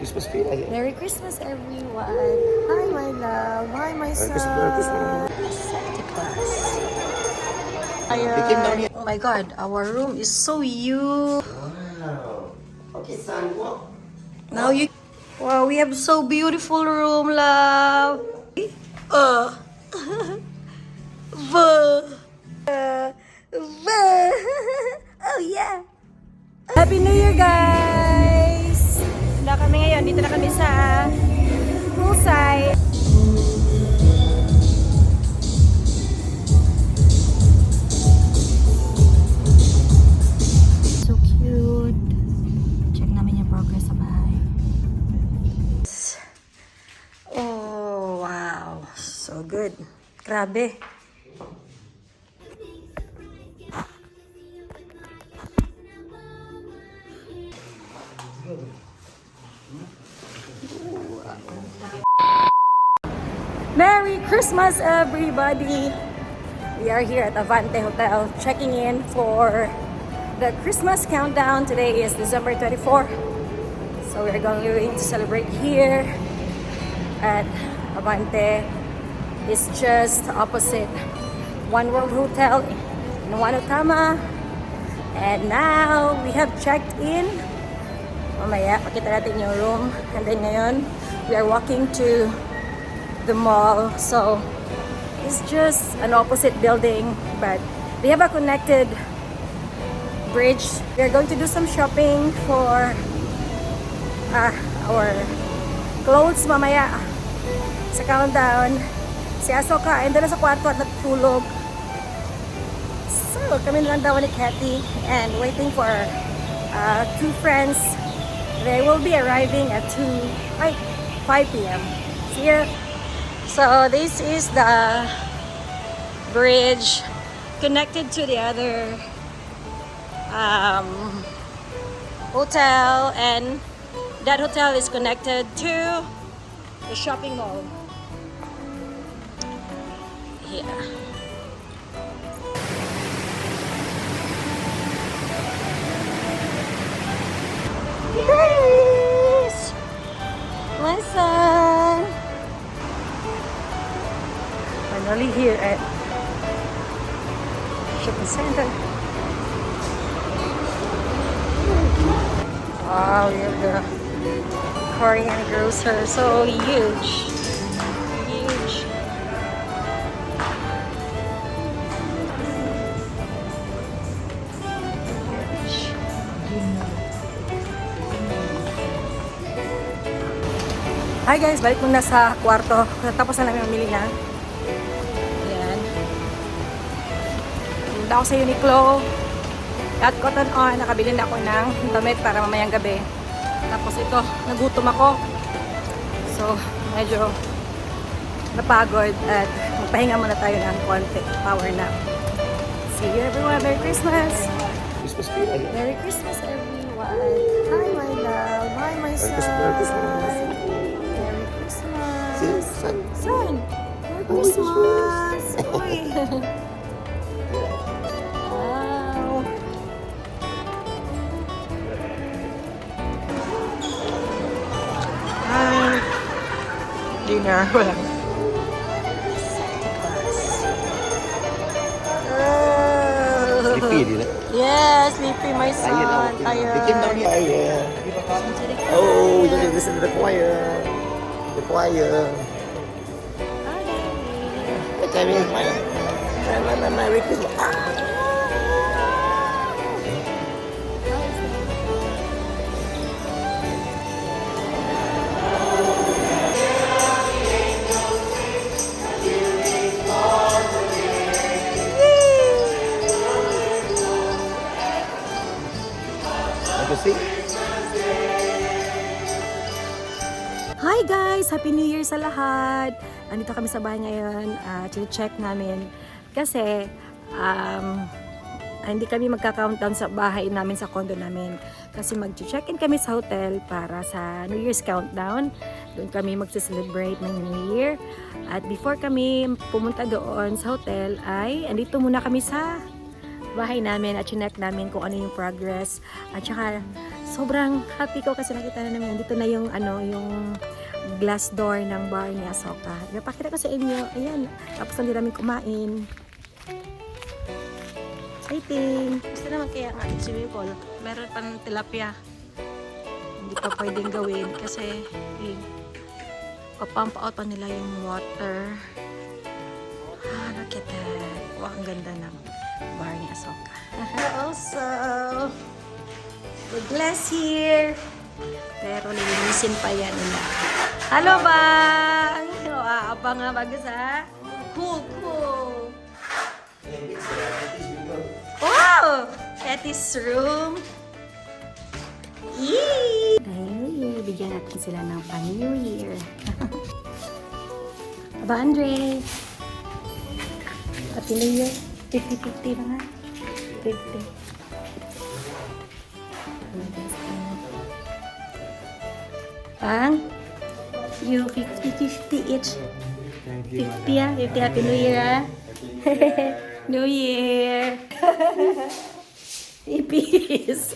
Christmas tree aja. Merry Christmas, everyone. Hi, my love. Hi, my son. Santa Claus. Ayan. Oh my God, our room is so huge. Wow. Okay, son, walk. Now you. Wow, we have so beautiful room, love. Uh. Vuh. Vuh. Oh yeah. Happy New Year, guys! Wala kami ngayon. Dito na kami sa poolside. So cute. Check namin yung progress sa bahay. Oh, wow. So good. Grabe. Merry Christmas, everybody! We are here at Avante Hotel, checking in for the Christmas countdown. Today is December 24. So we're going to celebrate here at Avante. It's just opposite One World Hotel in Wanutama. And now we have checked in. Mamaya, pakita natin yung room. And then ngayon, we are walking to the mall. So it's just an opposite building, but we have a connected bridge. We are going to do some shopping for our clothes mamaya sa countdown. Si Asoka ay doon sa kwarto at natutulog. So kami lang daw ni Cathy and waiting for two friends. They will be arriving at 5 p.m. See ya. So this is the bridge connected to the other hotel, and that hotel is connected to the shopping mall. Here. Yes! My son! Finally here at shopping center. Wow, we have the Korean grocer, so huge. Huge. Hi guys, balik muna sa kwarto. Tapos na namin mamili na. Ayan. Punta ako sa Uniqlo. At Cotton On, nakabili na ako ng damit para mamayang gabi. Tapos ito, nagutom ako. So, medyo napagod at magpahinga muna tayo ng konti. Power nap. See you everyone. Merry Christmas! Christmas tree aja. Merry Christmas everyone! Hi my love! Hi my son! Merry Christmas. Merry Christmas! See, son. Son! Merry Oh, Christmas! Uy! Wow! Hi! Dinner. Wala. Santa Claus. Sleepy, di ba? Yes, sleepy my son. They came down Tired. here. Oh, we're gonna listen to the choir. The choir. Look at me, my Merry Christmas. See? Hi guys! Happy New Year sa lahat! Andito kami sa bahay ngayon. Check namin. Kasi hindi kami magka-countdown sa bahay namin, sa condo namin. Kasi mag-check-in kami sa hotel para sa New Year's countdown. Doon kami mag-celebrate ng New Year. At before kami pumunta doon sa hotel ay andito muna kami sa bahay namin at chinek namin kung ano yung progress. At saka Sobrang happy ko kasi nakita na namin. Dito na yung, yung glass door ng bar ni Asoka. Ipapakita ko sa inyo. Ayan. Tapos na din namin kumain. Exciting. Gusto naman kaya ang ating swimming pool. Meron pa ng tilapia. Hindi pa pwedeng gawin kasi papump out pa nila yung water. Look at that. Wow, ang ganda ng bar ni Asoka. Also, the glass here. Pero lilinisin pa yan nila. Hello, Bang! Abang nga bagus, ha? Cool, cool. Wow! Etis room. Yee! Dahil bigyan natin sila ng New Year. Aba, Andre. Happy New Year. 50-50 na nga. 50. Pang, you 50-50 each. 50 ah. 50 Happy New Year ah. New Year. Ipis.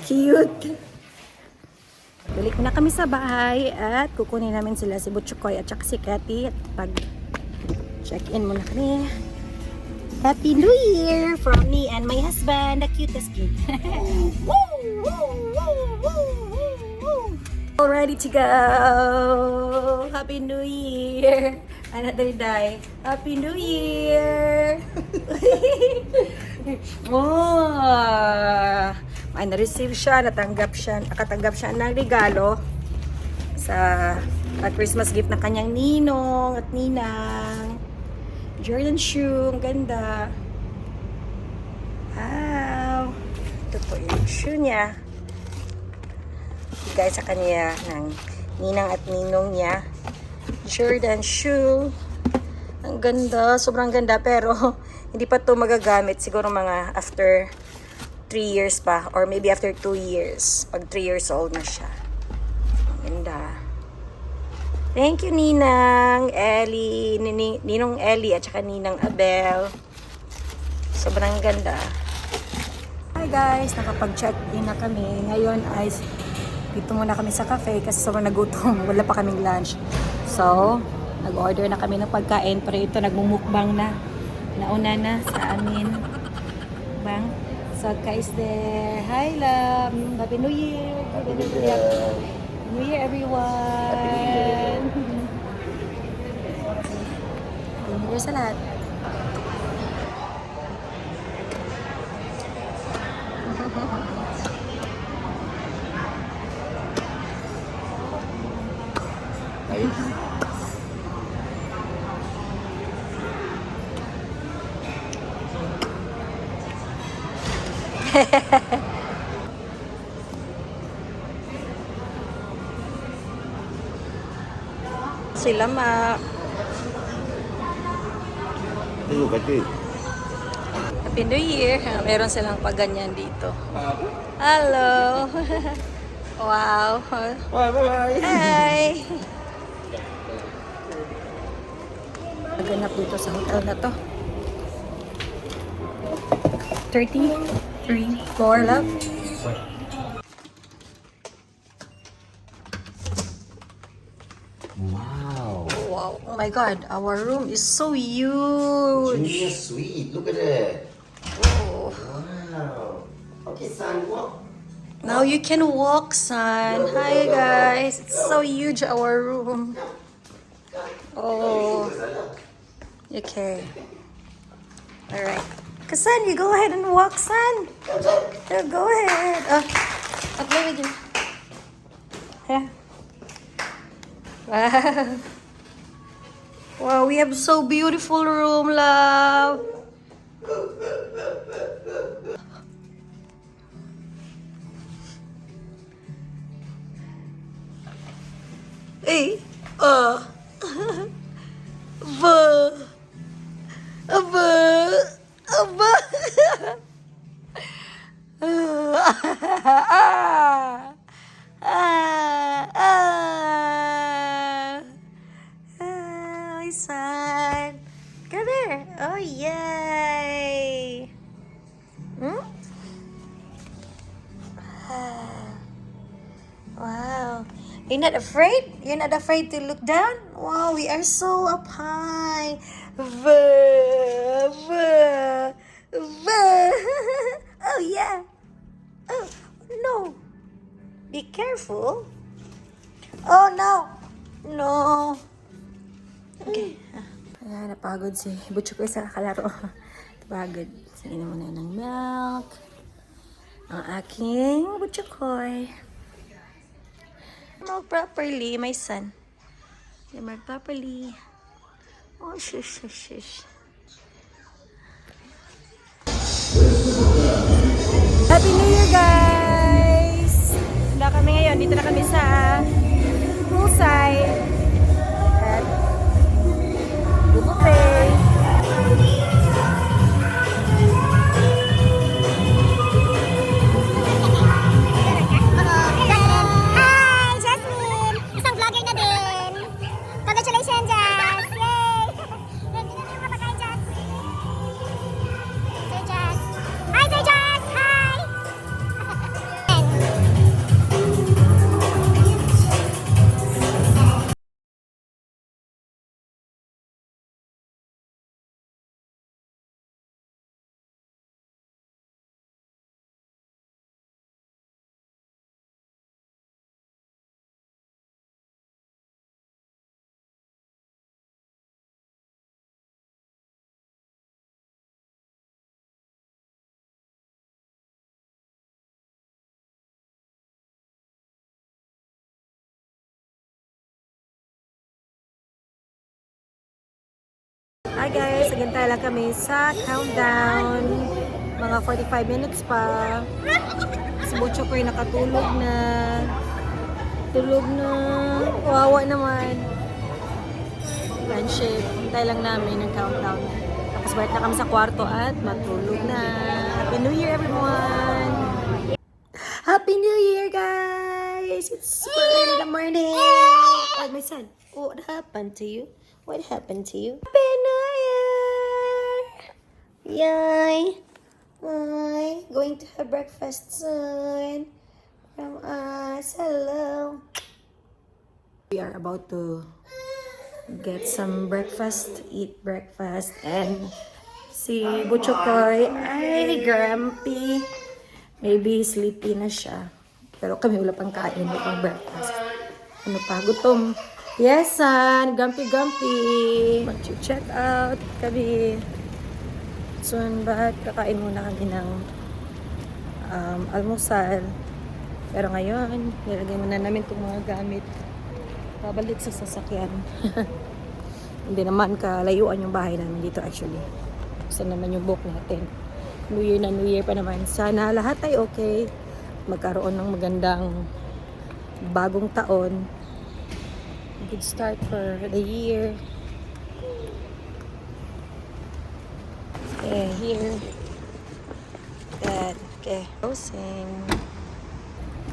Cute. Balik na kami sa bahay at kukunin namin sila si Butchukoy at saka si Cathy at pag check-in muna kami. Happy New Year from me and my husband, the cutest kid. Woo! Woo! Woo! Woo! Woo! All ready to go. Happy New Year. Another day. Happy New Year. Oh, may na-receive siya, nakatanggap siya ng regalo sa Christmas gift ng kanyang ninong at ninang. Jordan shoe, ang ganda. Wow. Ito po yung shoe niya. Bigay sa kanya ng ninang at ninong niya. Jordan shoe. Ang ganda, sobrang ganda pero hindi pa to magagamit. Siguro mga after 3 years pa or maybe after 2 years. Pag 3 years old na siya. Ang ganda. Thank you, Ninang Ellie, Ninong Ellie at saka Ninang Abel. Sobrang ganda. Hi guys, nakapag-check-in na kami. Ngayon ay dito muna kami sa cafe kasi sobrang nagutom. Wala pa kaming lunch. So, nag-order na kami ng pagkain. Pero ito, nagmumukbang na. Nauna na sa amin. Bang. So, guys there. Hi, love. Happy New Year. Happy New Year. New Year, everyone! Happy New Year sa lahat. Sila Look at it. Happy New Year. Meron silang paganyan dito. Hello. Wow. Bye-bye. Hi. Naganap dito sa hotel na to. 33 floor, love. Wow. Wow. Oh my God. Our room is so huge. Junior suite. Look at that. Oh. Wow. Okay, son, walk. Now you can walk, son. Hi, guys. It's so huge, our room. Oh. Okay. All right. Son, you go ahead and walk, son. Go ahead. I'll play with you. Yeah. Wow. Wow, we have so beautiful room, love. Hey, Aba. My son. Come here. Oh, yay. Hmm? You're not afraid? You're not afraid to look down? Wow, we are so up high. Vuh, vuh, vuh. Oh, yeah. Oh, no. Be careful. Oh, no. No. Okay. Ayan, napagod si Butcho ko sa kalaro. Napagod. Sinin mo na ng milk. Ang aking Butcho koy. Milk properly, my son. Milk properly. Oh, shush, shush, shush. Happy New Year, guys! Handa kami ngayon. Dito na kami sa poolside at buffet. Hi, Jasmine! Isang vlogger na din! Congratulations, Jas! Yay! Ready na yung kapakain, Jas! Sir Jas! Hi, Sir Jas! Hi! Hi guys, agantay lang kami sa countdown. Mga 45 minutes pa. Si Butcho ko ay nakatulog na. Tulog na. Wawa naman. Friendship. Hintay lang namin ng countdown. Tapos balik na kami sa kwarto at matulog na. Happy New Year everyone! Happy New Year guys! It's super early in the morning. Oh, my son. What happened to you? What happened to you? Happy New Year! Yay! Hi! Going to have breakfast soon. From us. Hello. We are about to get some breakfast, eat breakfast, and si Butcho Koy ay grumpy. Maybe sleepy na siya. Pero kami wala pang kain, wala pang breakfast. Ano pa? Gutom. Yes, son. Grumpy. Mag-check out kami. Soon, but kakain muna kami ng almusal. Pero ngayon, nilagay muna namin itong mga gamit. Pabalik sa sasakyan. Hindi naman kalayuan yung bahay namin dito actually. Saan naman yung book natin. New Year na New Year pa naman. Sana lahat ay okay. Magkaroon ng magandang bagong taon. Good start for the year. Okay, here. That. Okay. Closing.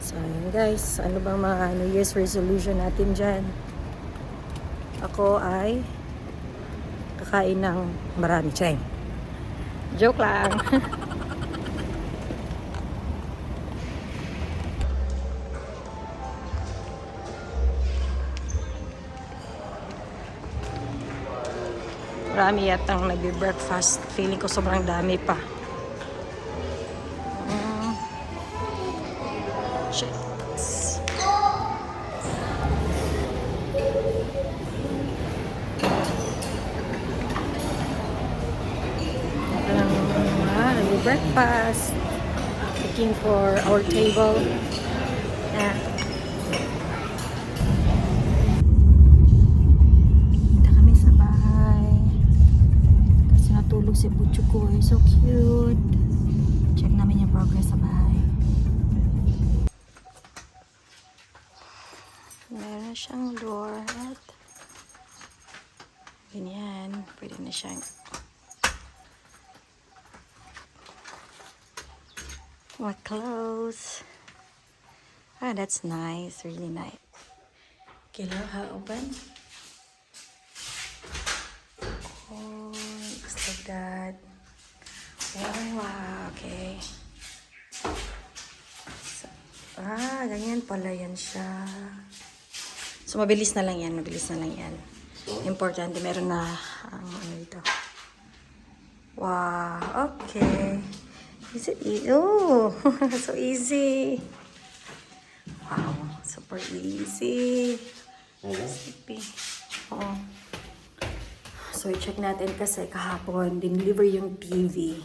So, yun guys. Ano bang mga New Year's resolution natin dyan? Ako ay kakain ng marami. Chay. Joke lang. Marami yatang nagbe-breakfast. Feeling ko sobrang dami pa. Checks. Nagbe-breakfast. Looking for our table. Yeah. Tulog si Butcho ko. So cute. Check namin yung progress sa bahay. Meron siyang door at ganyan. Pwede na siyang close. Ah, that's nice. Really nice. Okay, how open? Oh, looks like that. Oh, wow. Okay. So, ganyan pala yan siya. So, mabilis na lang yan. Mabilis na lang yan. Importante, meron na ang ano dito. Wow, okay. Is it easy? Oh, so easy. Wow, super easy. Sleepy. Oh. So, i-check natin kasi kahapon, dineliver yung TV.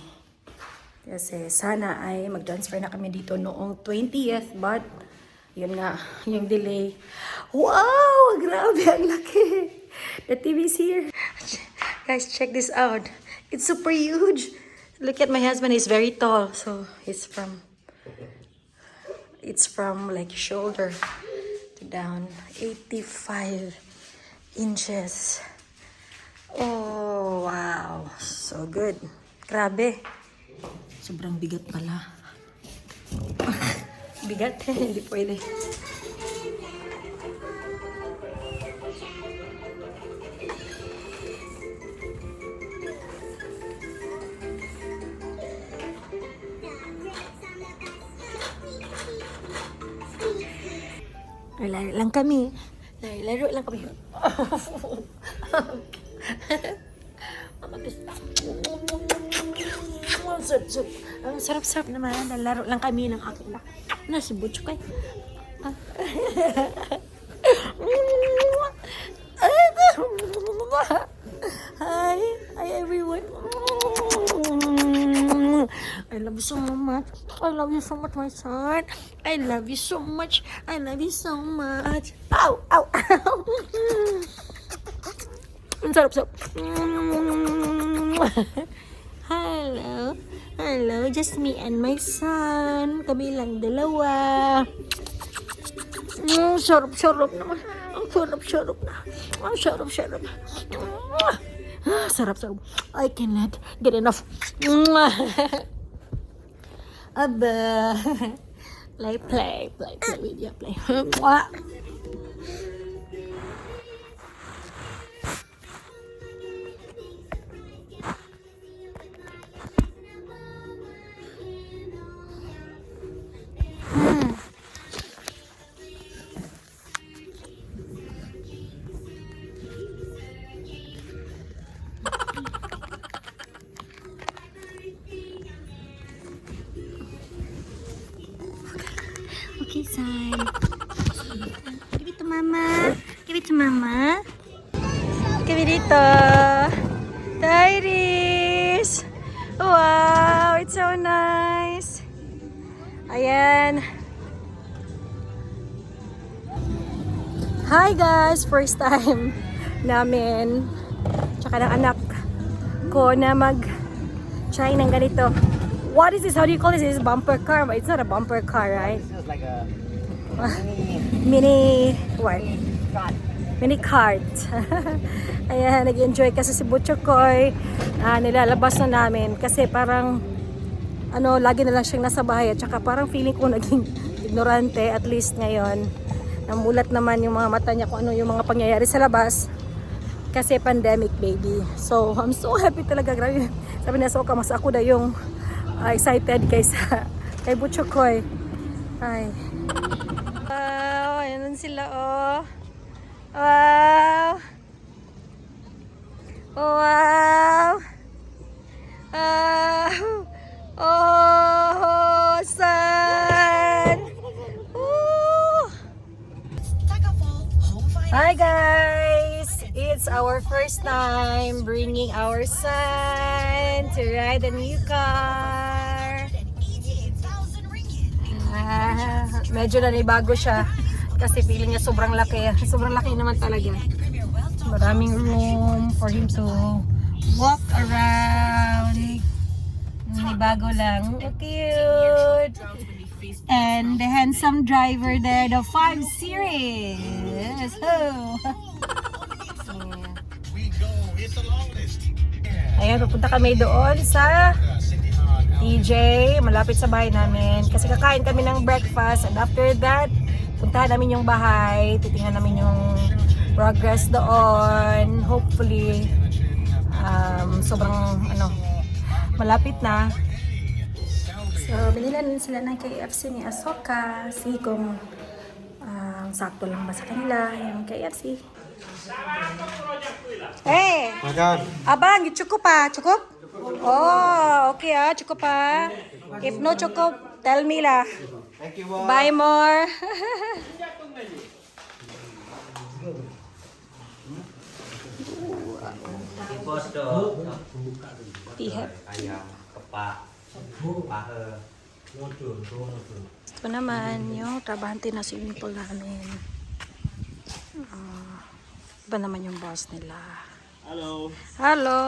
Kasi sana ay mag-transfer na kami dito noong 20th, but yun nga, yung delay. Wow! Grabe, ang laki! The TV's here. Guys, check this out. It's super huge. Look at my husband, he's very tall. So, it's from like shoulder to down. 85 inches. Oh, wow. So good. Grabe. Sobrang bigat pala. Bigat? Hindi pwede. Laro lang kami. Laro lang kami. Mama, ang sarap-sarap naman. Laro lang kami ng aking na. Si Butch kay. Hi everyone. I love you so much. I love you so much, my son. I love you so much. I love you so much. Ow, ow, ow. Ang sarap-sarap. Hello. Hello, just me and my son. Kami lang dalawa. Sarap-sarap naman. Ang sarap-sarap. Ang sarap-sarap. Sarap-sarap. I cannot get enough. Aba. Play video, play. Okay, son. Give it to mama. Give it to mama. Give it dito. Tyrese. Wow, it's so nice. Ayan. Hi guys, first time namin tsaka ng anak ko na mag-try ng ganito. What is this? How do you call this? This is bumper car, but it's not a bumper car, right? It's like a Mini what? cart. Mini cart. Ayan, nag-enjoy kasi si Butchokoy. Nilalabas na namin kasi parang lagi na lang siyang nasa bahay at saka parang feeling ko naging ignorante at least ngayon. Namulat naman yung mga mata niya kung ano yung mga pangyayari sa labas kasi pandemic, baby. So, I'm so happy talaga. Grabe. Sabi na Soka, mas ako na yung excited kaysa kay Butchokoy. Ay. Wow, ayan sila, oh. Wow. Wow. Oh, son. Hi guys! It's our first time bringing our son to ride a new car. Medyo nanibago siya kasi feeling niya sobrang laki. Sobrang laki naman talaga. Maraming room for him to walk around. Nanibago lang. Cute! And the handsome driver there, the 5 Series. Oh. Ayan, pupunta kami doon sa TJ, malapit sa bahay namin. Kasi kakain kami ng breakfast and after that, puntahan namin yung bahay, titingnan namin yung progress doon. Hopefully, sobrang malapit na. So, binilan sila ng KFC ni Asoka. See kung Mukhang sakto lang ba sa kanila yung KFC? Hey! Abang, you chuko pa? Chuko? Oh, okay chuko pa. If no chuko, tell me lah. Thank you, Buy more. Pihak. Ito naman yung trabahante na swimming pool namin. Iba naman yung boss nila. Hello. Hello.